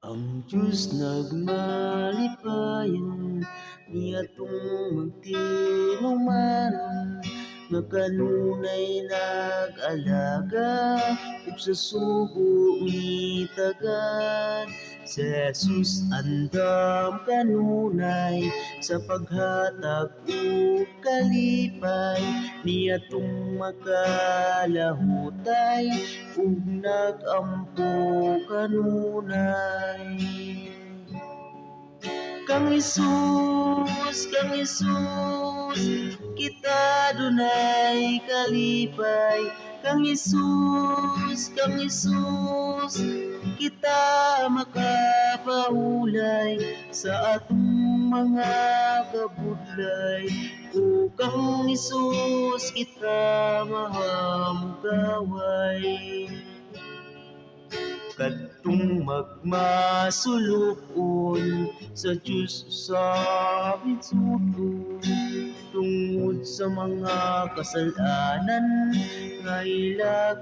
Ang Diyos nagmalipayon niadtong magtinumanon nga kanunay nag-alaga ug sa sugo mitagan. Si Jesus andam kanunay sa paghatag ug kalipay niadtong makalahutay ug nagampo kanunay. Kang Jesus, kita dunay kalipay. Kang Jesus, kita makapahulay sa atong mga kabudlay. O kang Jesus, kita mahamugaway. Kadtong magmasulukon sa Diyos sa pitsudlo tungod sa mga kasalanan nga ila